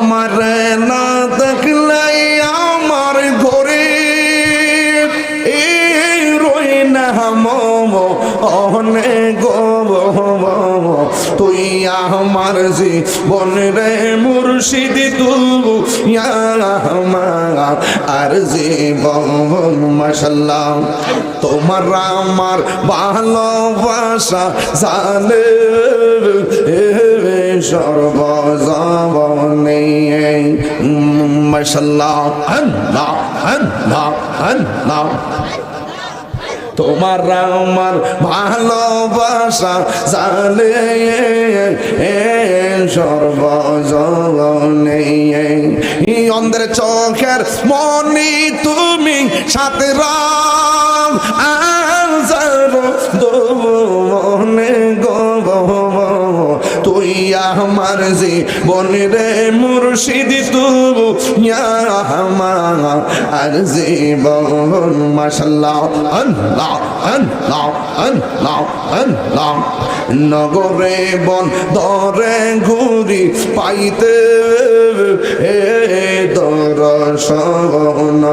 তোমার না দেখলে আমার ঘরে এই রই না অনেক গো তুই আমার জীবন রে মুর্শিদ তুই আমার আর জীবন মাশাআল্লাহ তোমার আমার ভালোবাসা জানে সর্বজীবনে মাশাআল্লাহ আল্লাহ আল্লাহ আল্লাহ তোমার আমার ভালোবাসা জানে সর্বজনে অন্ধের চোখের মনি তুমি সাথে রাম আজার দোনে গো তুই আমার জীবন রে মুর্শিদ তুই আমার আর জীবন মাশাআল্লাহ আল্লাহ আল্লাহ আল্লাহ আল্লাহ নগরে বন দরে ঘুরি পাইতে দর্শন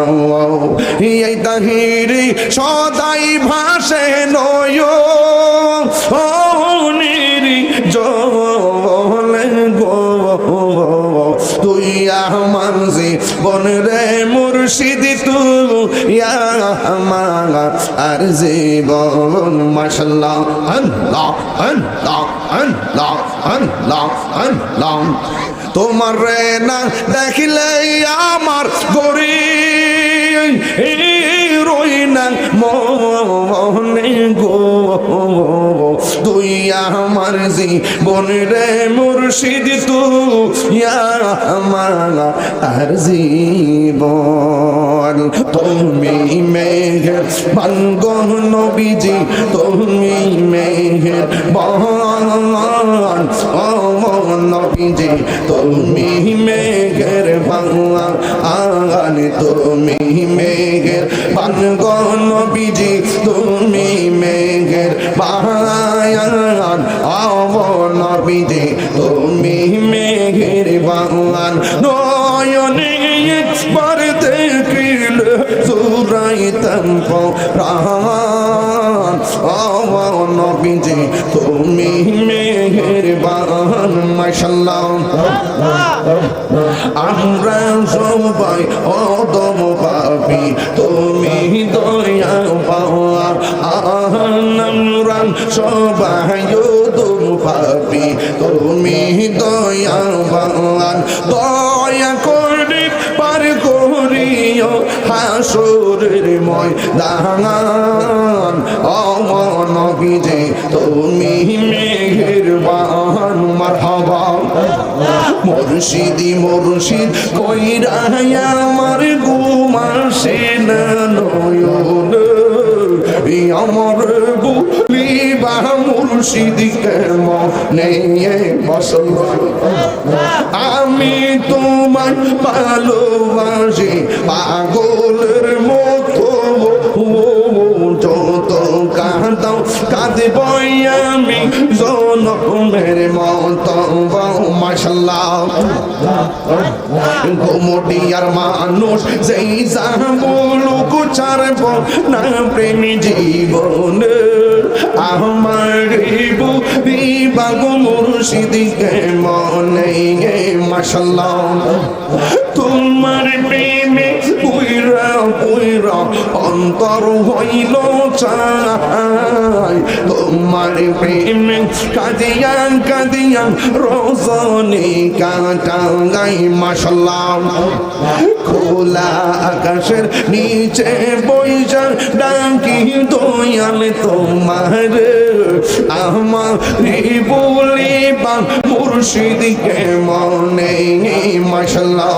এই তাহিরি সদাই ভাসে নয় জলে গো তুই আমার জীবন রে মুর্শিদ তুই আমার আর জীবন মাশাআল্লাহ আল্লাহ আল্লাহ আল্লাহ আল্লাহ আল্লাহ তোমার রে না দেখিলে আমার গরি রই না মনে গো তুই আমার জীবন রে মুর্শিদ তুই আমার আর জীবন তুমি মেঘের বানগো নবীজি তুমি মেঘের বান ও নবীজি তুমি মেঘের বান তুমি মেঘের বানগো নবীজি তুমি মেঘের বান ও নবীজি তুমি মেঘের বান নয়নে একবার দেখিলে জুড়াইতাম প্রাণ ও নবীজি তুমি মেঘের বান মাশাআল্লাহ আমরা সবাই অদম পাপী তুমি দয়া পাওয়া আমরা সবাই অদম পাপী তুমি দয়া পাওয়ান দয়া করে পার করিও হাসরের ময়দান ও নবীজি তুমি মেহেরবান মারহাবা মুর্শিদি মুর্শিদ কইরা আমার ঘুম আসে না নয়ন আমার বলিবা মুর্শিদকে মনে বসল আমি তোমায় ভালোবাসি পাগলের মতো যত কাঁদাও কাঁদব আমি জনমের মতো মাশাআল্লাহ ঘুমটিয়ার মানুষ যেই যা বলুক ছাড়ব না প্রেমী জীবন আমার বাগো মুর্শিদকে মনে মাশাআল্লাহ তোমার প্রেমে পুইরা পুইরা অন্তর হইল চাই তোমার প্রেমে কাঁদিয়া কাঁদিয়া রজনী কাটাই মাশাআল্লাহ খোলা আকাশের নিচে বইসা ডাকি দয়াল তোমার আমার বলিবা মুর্শিদকে মনে মাশাআল্লাহ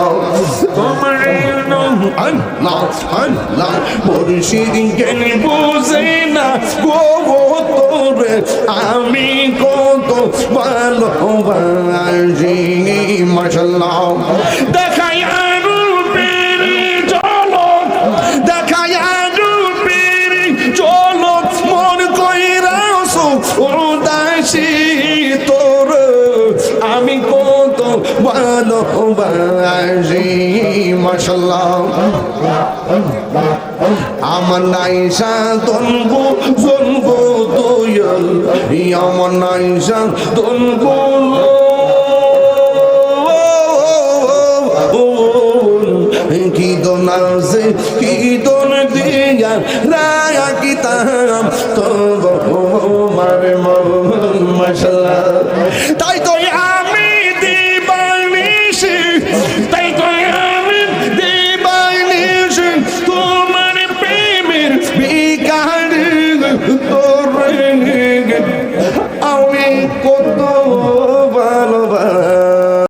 তোমার আল্লাহ আল্লাহ মুর্শিদকে বুঝে না গো তোরে আমি কত ভালোবাসি মাশাআল্লাহ দেখাই রূপের ঝলক দেখাই রূপের ঝলক মন কইরাছো উদাসী তোর আমি কত ভালো বাজি মাশাআল্লাহ আমার নাইসা তনবু জনবু তুয়ল আমার নাইসা তনবু কি দোন আছে কি দোন দিয়া রায়া কিতাম তো মারে মাশাআল্লাহ তাই